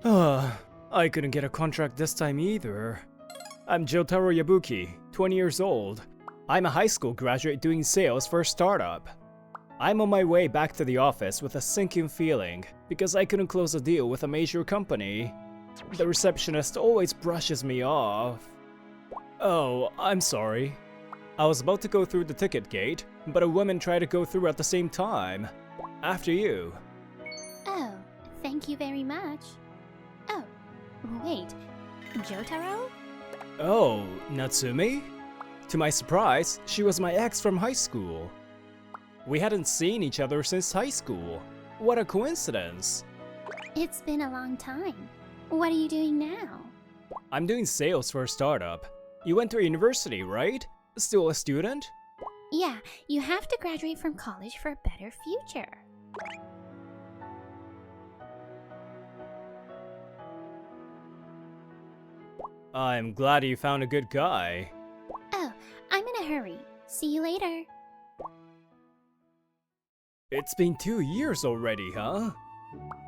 I couldn't get a contract this time either. I'm Jotaro Yabuki, 20 years old. I'm a high school graduate doing sales for a startup. I'm on my way back to the office with a sinking feeling because I couldn't close a deal with a major company. The receptionist always brushes me off. Oh, I'm sorry. I was about to go through the ticket gate, but a woman tried to go through at the same time. After you. Oh, thank you very much. Oh, wait, Jotaro? Oh, Natsumi? To my surprise, she was my ex from high school. We hadn't seen each other since high school. What a coincidence. It's been a long time. What are you doing now? I'm doing sales for a startup. You went to a university, right? Still a student? Yeah, you have to graduate from college for a better future. I'm glad you found a good guy. Oh, I'm in a hurry. See you later. It's been 2 years already, huh?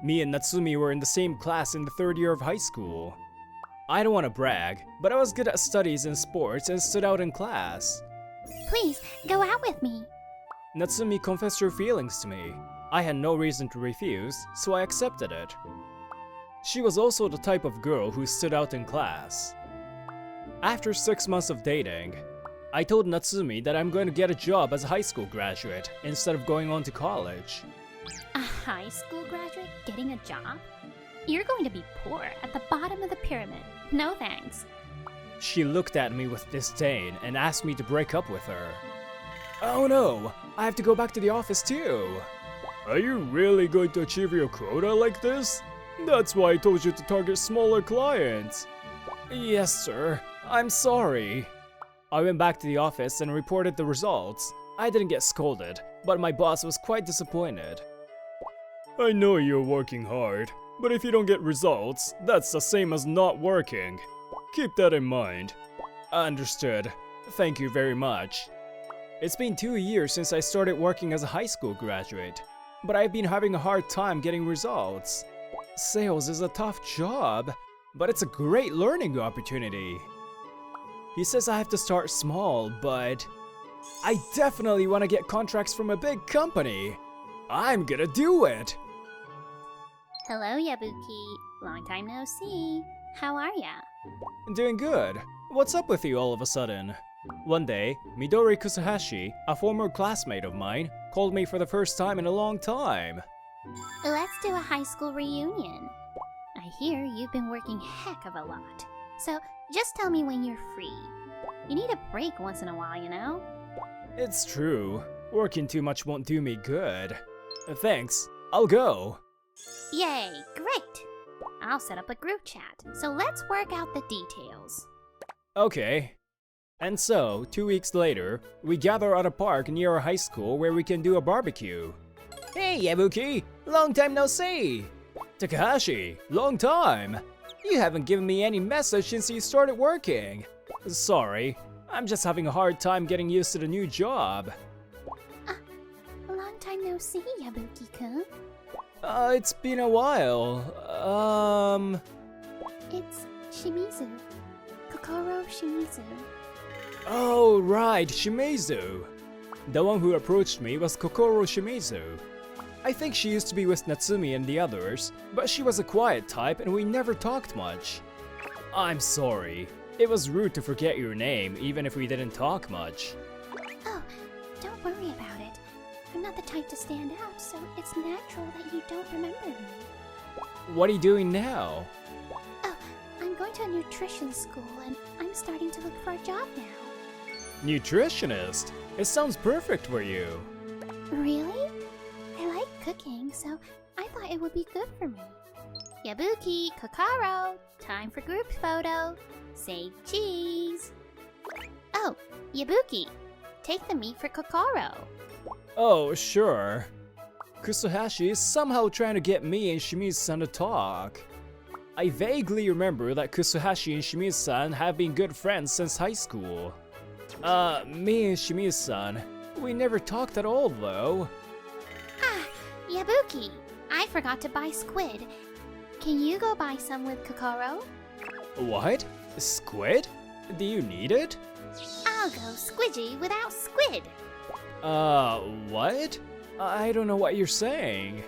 Me and Natsumi were in the same class in the 3rd year of high school. I don't want to brag, but I was good at studies and sports and stood out in class. Please, go out with me. Natsumi confessed her feelings to me. I had no reason to refuse, so I accepted it. She was also the type of girl who stood out in class. After 6 months of dating, I told Natsumi that I'm going to get a job as a high school graduate instead of going on to college. A high school graduate getting a job? You're going to be poor at the bottom of the pyramid. No thanks. She looked at me with disdain and asked me to break up with her. Oh no, I have to go back to the office too. Are you really going to achieve your quota like this? That's why I told you to target smaller clients. Yes, sir. I'm sorry. I went back to the office and reported the results. I didn't get scolded, but my boss was quite disappointed. I know you're working hard, but if you don't get results, that's the same as not working. Keep that in mind. Understood. Thank you very much. It's been 2 years since I started working as a high school graduate, but I've been having a hard time getting results. Sales is a tough job, but it's a great learning opportunity. He says I have to start small, but I definitely want to get contracts from a big company. I'm gonna do it! Hello, Yabuki. Long time no see. How are ya? Doing good. What's up with you all of a sudden? One day, Midori Kusuhashi, a former classmate of mine, called me for the first time in a long time. Let's do a high school reunion. I hear you've been working heck of a lot. So just tell me when you're free. You need a break once in a while, you know? It's true. Working too much won't do me good. Thanks. I'll go. Yay, great! I'll set up a group chat, so let's work out the details. Okay. And so, 2 weeks later, we gather at a park near our high school where we can do a barbecue. Hey Yabuki! Long time no see! Takahashi! Long time! You haven't given me any message since you started working. Sorry, I'm just having a hard time getting used to the new job. Long time no see, Yabuki-kun. It's been a while. It's Shimizu. Kokoro Shimizu. Oh, right, Shimizu. The one who approached me was Kokoro Shimizu. I think she used to be with Natsumi and the others, but she was a quiet type and we never talked much. I'm sorry. It was rude to forget your name even if we didn't talk much. Oh, don't worry about it. I'm not the type to stand out, so it's natural that you don't remember me. What are you doing now? Oh, I'm going to a nutrition school and I'm starting to look for a job now. Nutritionist? It sounds perfect for you. Really? I like cooking, so I thought it would be good for me. Yabuki, Kokoro, time for group photo. Say cheese. Oh, Yabuki, take the meat for Kokoro. Oh, sure. Kusuhashi is somehow trying to get me and Shimizu-san to talk. I vaguely remember that Kusuhashi and Shimizu-san have been good friends since high school. Me and Shimizu-san, we never talked at all though. Ah, Yabuki, I forgot to buy squid. Can you go buy some with Kokoro? What? Squid? Do you need it? I'll go squidgy without squid. What? I don't know what you're saying.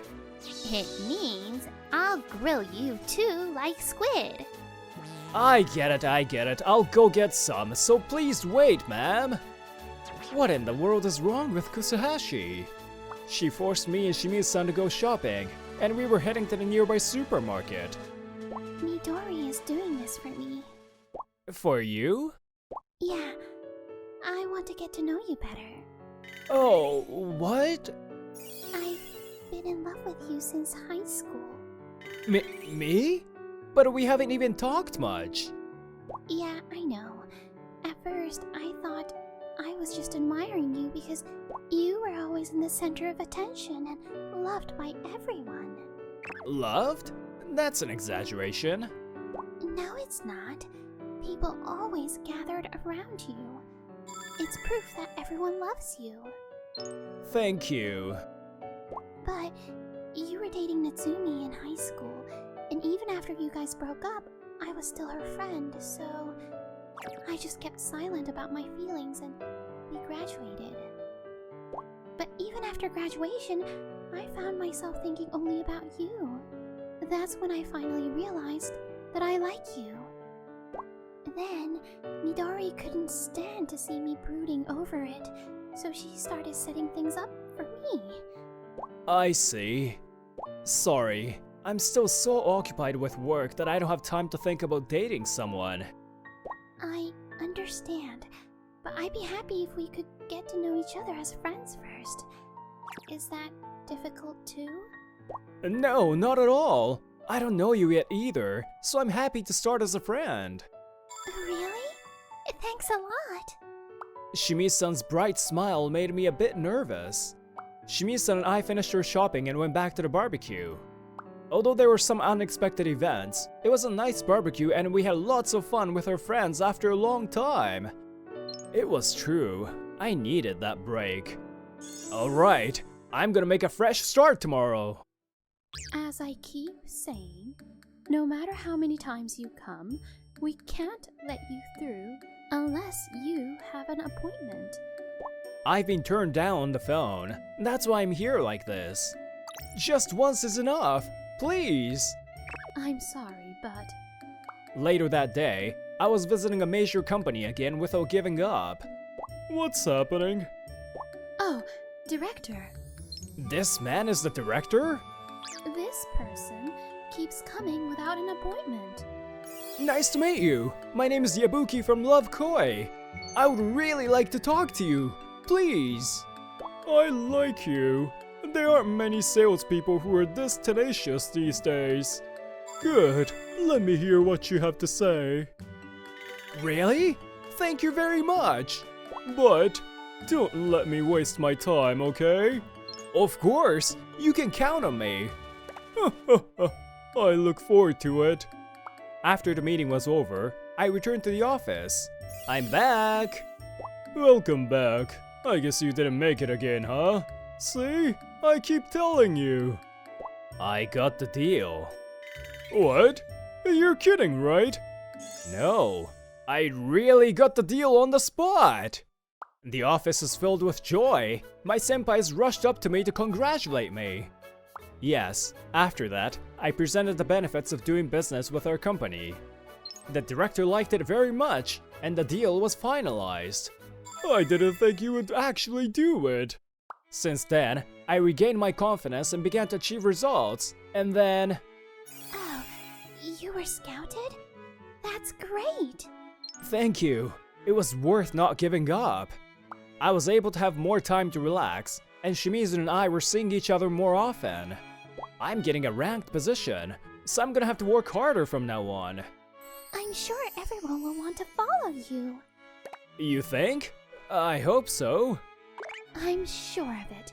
It means I'll grill you too like squid. I get it. I'll go get some, so please wait, ma'am. What in the world is wrong with Kusahashi? She forced me and Shimizu-san to go shopping, and we were heading to the nearby supermarket. Midori is doing this for me. For you? Yeah, I want to get to know you better. Oh, what? I've been in love with you since high school. Me? But we haven't even talked much. Yeah, I know. At first, I thought I was just admiring you because you were always in the center of attention and loved by everyone. Loved? That's an exaggeration. No, it's not. People always gathered around you. It's proof that everyone loves you. Thank you. But you were dating Natsumi in high school, and even after you guys broke up, I was still her friend, so I just kept silent about my feelings and we graduated. But even after graduation, I found myself thinking only about you. That's when I finally realized that I like you. Then, Midori couldn't stand to see me brooding over it, so she started setting things up for me. I see. Sorry, I'm still so occupied with work that I don't have time to think about dating someone. I understand, but I'd be happy if we could get to know each other as friends first. Is that difficult too? No, not at all. I don't know you yet either, so I'm happy to start as a friend. Really? Thanks a lot. Shimizu-san's bright smile made me a bit nervous. Shimizu-san and I finished our shopping and went back to the barbecue. Although there were some unexpected events, it was a nice barbecue and we had lots of fun with our friends after a long time. It was true, I needed that break. Alright, I'm gonna make a fresh start tomorrow. As I keep saying, no matter how many times you come, we can't let you through unless you have an appointment. I've been turned down on the phone, that's why I'm here like this. Just once is enough, please. I'm sorry, but Later that day, I was visiting a major company again without giving up. What's happening? oh, director, This man is the director? this person keeps coming without an appointment. Nice to meet you. My name is Yabuki from Love Koi. I would really like to talk to you. Please. I like you. There aren't many salespeople who are this tenacious these days. Good. Let me hear what you have to say. Really? Thank you very much. But don't let me waste my time, okay? Of course. You can count on me. I look forward to it. After the meeting was over, I returned to the office. I'm back! Welcome back. I guess you didn't make it again, huh? See? I keep telling you. I got the deal. What? You're kidding, right? No. I really got the deal on the spot! The office is filled with joy. My senpais rushed up to me to congratulate me. Yes, after that, I presented the benefits of doing business with our company. The director liked it very much, and the deal was finalized. I didn't think you would actually do it. Since then, I regained my confidence and began to achieve results, and then... Oh, you were scouted? That's great! Thank you. It was worth not giving up. I was able to have more time to relax, and Shimizu and I were seeing each other more often. I'm getting a ranked position, so I'm gonna have to work harder from now on. I'm sure everyone will want to follow you. You think? I hope so. I'm sure of it.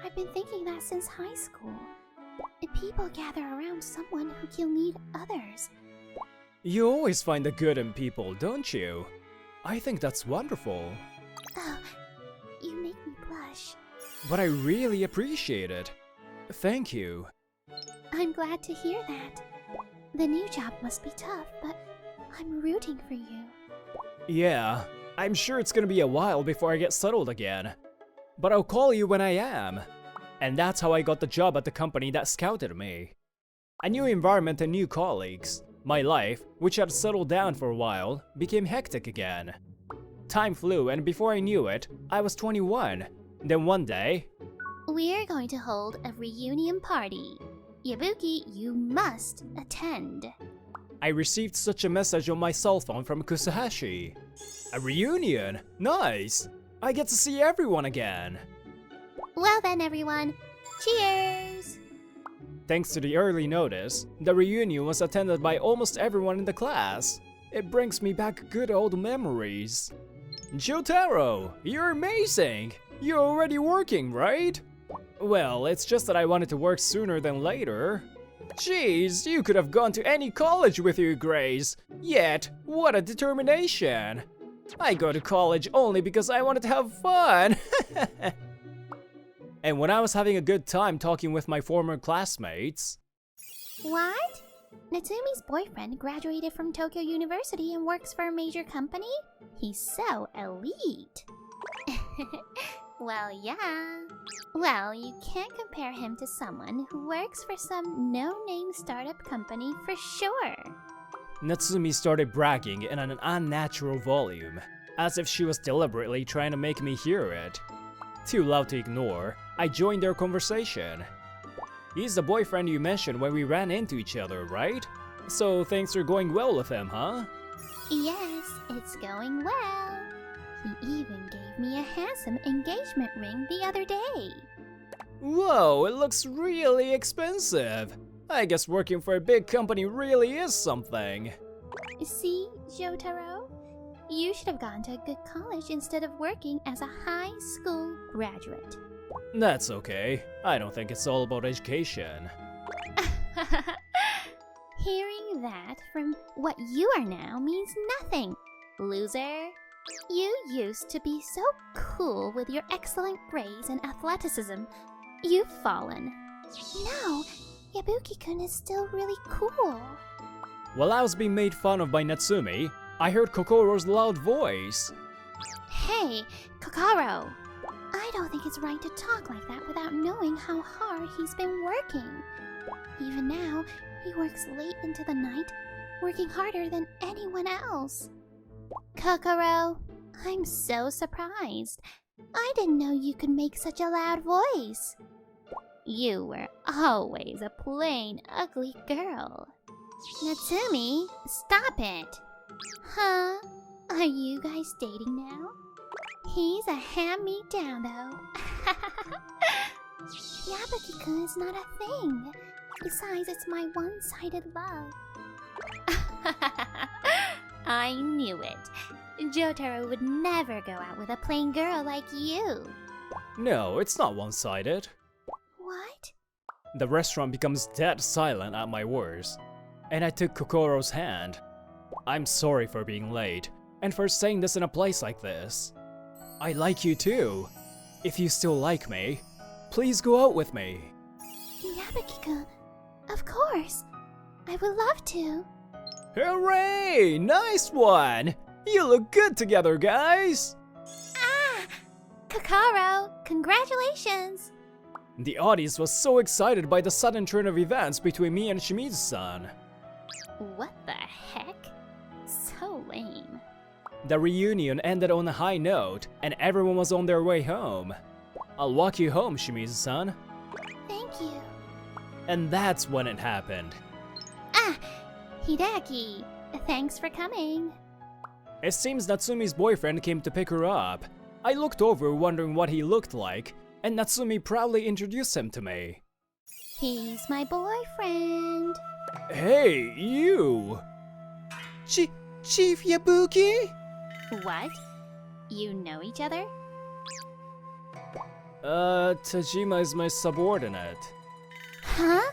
I've been thinking that since high school. People gather around someone who can lead others. You always find the good in people, don't you? I think that's wonderful. Oh, you make me blush. But I really appreciate it. Thank you. I'm glad to hear that. The new job must be tough, but I'm rooting for you. Yeah, I'm sure it's gonna be a while before I get settled again. But I'll call you when I am. And that's how I got the job at the company that scouted me. A new environment and new colleagues. My life, which had settled down for a while, became hectic again. Time flew, and before I knew it, I was 21. Then one day, We're going to hold a reunion party. Yabuki, you must attend. I received such a message on my cell phone from Kusahashi. A reunion? Nice! I get to see everyone again. Well then, everyone, cheers! Thanks to the early notice, the reunion was attended by almost everyone in the class. It brings me back good old memories. Jotaro, you're amazing! You're already working, right? Well, it's just that I wanted to work sooner than later. Jeez, you could have gone to any college with your grades. Yet, what a determination! I go to college only because I wanted to have fun! And when I was having a good time talking with my former classmates... What? Natsumi's boyfriend graduated from Tokyo University and works for a major company? He's so elite. Well, yeah. Well, you can't compare him to someone who works for some no-name startup company for sure. Natsumi started bragging in an unnatural volume, as if she was deliberately trying to make me hear it. Too loud to ignore, I joined their conversation. He's the boyfriend you mentioned when we ran into each other, right? So things are going well with him, huh? Yes, it's going well. He even gave me a handsome engagement ring the other day. Whoa, it looks really expensive. I guess working for a big company really is something. See, Jotaro? You should have gone to a good college instead of working as a high school graduate. That's okay. I don't think it's all about education. Hearing that from what you are now means nothing, loser. You used to be so cool with your excellent grades and athleticism. You've fallen. No, Yabuki-kun is still really cool. While I was being made fun of by Natsumi, I heard Kokoro's loud voice. Hey, Kokoro! I don't think it's right to talk like that without knowing how hard he's been working. Even now, he works late into the night, working harder than anyone else. Kokoro, I'm so surprised. I didn't know you could make such a loud voice. You were always a plain, ugly girl. Natsumi, stop it! Huh? Are you guys dating now? He's a hand-me-down, though. Yabuki-kun is not a thing. Besides, it's my one-sided love. I knew it. Jotaro would never go out with a plain girl like you. No, it's not one-sided. What? The restaurant becomes dead silent at my words, and I took Kokoro's hand. I'm sorry for being late, and for saying this in a place like this. I like you too. If you still like me, please go out with me. Yabuki-kun, of course. I would love to. Hooray! Nice one! You look good together, guys! Ah! Kokoro, congratulations! The audience was so excited by the sudden turn of events between me and Shimizu-san. What the heck? So lame. The reunion ended on a high note, and everyone was on their way home. I'll walk you home, Shimizu-san. Thank you. And that's when it happened. Ah! Hideaki, thanks for coming. It seems Natsumi's boyfriend came to pick her up. I looked over wondering what he looked like, and Natsumi proudly introduced him to me. He's my boyfriend. Hey, you! Chief Yabuki? What? You know each other? Tajima is my subordinate. Huh?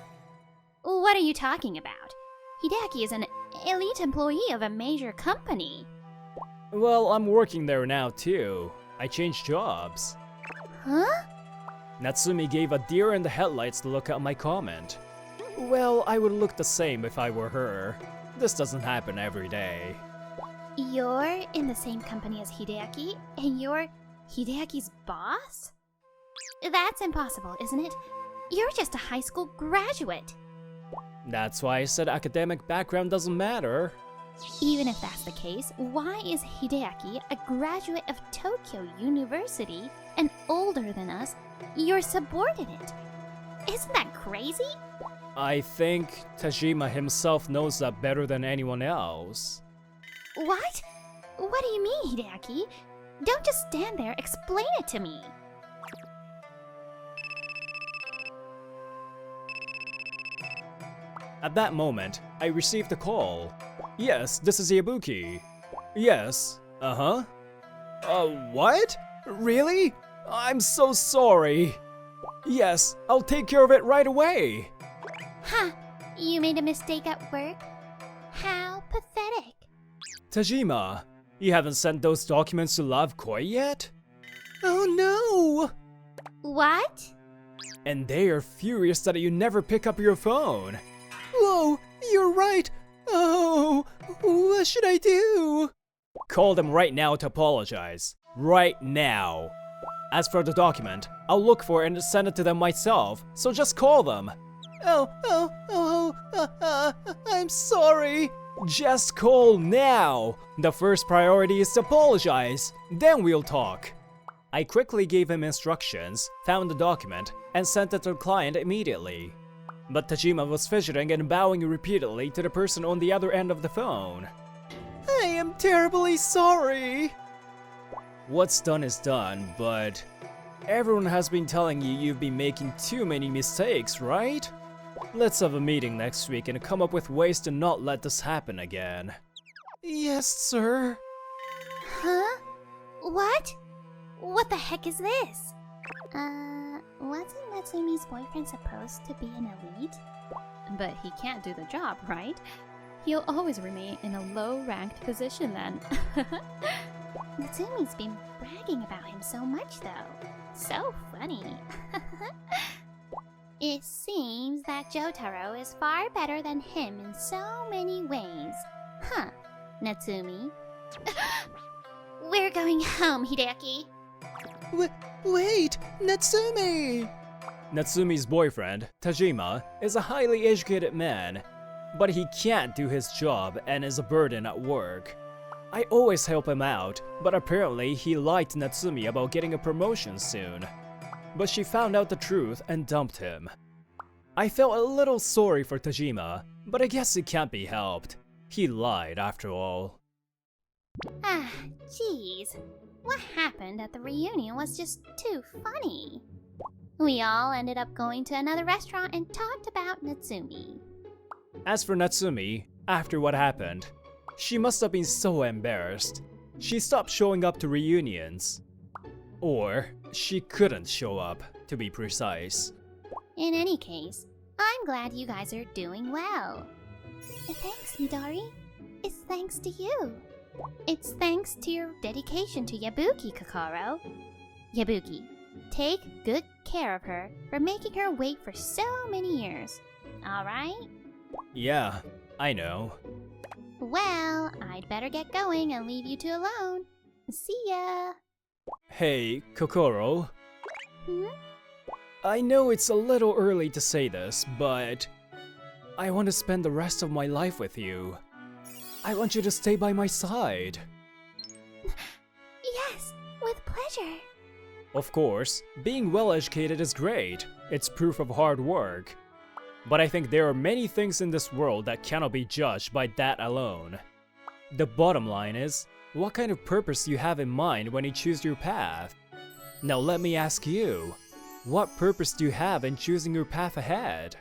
What are you talking about? Hideaki is an elite employee of a major company. Well, I'm working there now too. I changed jobs. Huh? Natsumi gave a deer in the headlights look at my comment. Well, I would look the same if I were her. This doesn't happen every day. You're in the same company as Hideaki, and you're Hideaki's boss? That's impossible, isn't it? You're just a high school graduate. That's why I said academic background doesn't matter. Even if that's the case, why is Hideaki, a graduate of Tokyo University and older than us, your subordinate? Isn't that crazy? I think Tajima himself knows that better than anyone else. What? What do you mean, Hideaki? Don't just stand there, explain it to me. At that moment, I received a call. Yes, this is Yabuki. Yes, uh-huh. What? Really? I'm so sorry. Yes, I'll take care of it right away. Huh, you made a mistake at work? How pathetic. Tajima, you haven't sent those documents to Love Koi yet? Oh no! What? And they are furious that you never pick up your phone. Whoa, you're right. Oh, what should I do? Call them right now to apologize. Right now. As for the document, I'll look for it and send it to them myself, so just call them. I'm sorry. Just call now. The first priority is to apologize. Then we'll talk. I quickly gave him instructions, found the document, and sent it to the client immediately. But Tajima was fidgeting and bowing repeatedly to the person on the other end of the phone. I am terribly sorry. What's done is done, but everyone has been telling you you've been making too many mistakes, right? Let's have a meeting next week and come up with ways to not let this happen again. Yes, sir. Huh? What? What the heck is this? Wasn't Natsumi's boyfriend supposed to be an elite? But he can't do the job, right? He'll always remain in a low-ranked position then. Natsumi's been bragging about him so much though. So funny. It seems that Jotaro is far better than him in so many ways. Huh, Natsumi? We're going home, Hideaki. Wait, Natsumi! Natsumi's boyfriend, Tajima, is a highly educated man, but he can't do his job and is a burden at work. I always help him out, but apparently he lied to Natsumi about getting a promotion soon. But she found out the truth and dumped him. I felt a little sorry for Tajima, but I guess it can't be helped. He lied after all. Ah, jeez. What happened at the reunion was just too funny. We all ended up going to another restaurant and talked about Natsumi. As for Natsumi, after what happened, she must have been so embarrassed. She stopped showing up to reunions. Or, she couldn't show up, to be precise. In any case, I'm glad you guys are doing well. Thanks, Midori. It's thanks to you. It's thanks to your dedication to Yabuki, Kokoro. Yabuki, take good care of her for making her wait for so many years. Alright? Yeah, I know. Well, I'd better get going and leave you two alone. See ya! Hey, Kokoro. Hmm? I know it's a little early to say this, but I want to spend the rest of my life with you. I want you to stay by my side. Yes, with pleasure. Of course, being well educated is great. It's proof of hard work. But I think there are many things in this world that cannot be judged by that alone. The bottom line is, what kind of purpose you have in mind when you choose your path? Now let me ask you, what purpose do you have in choosing your path ahead?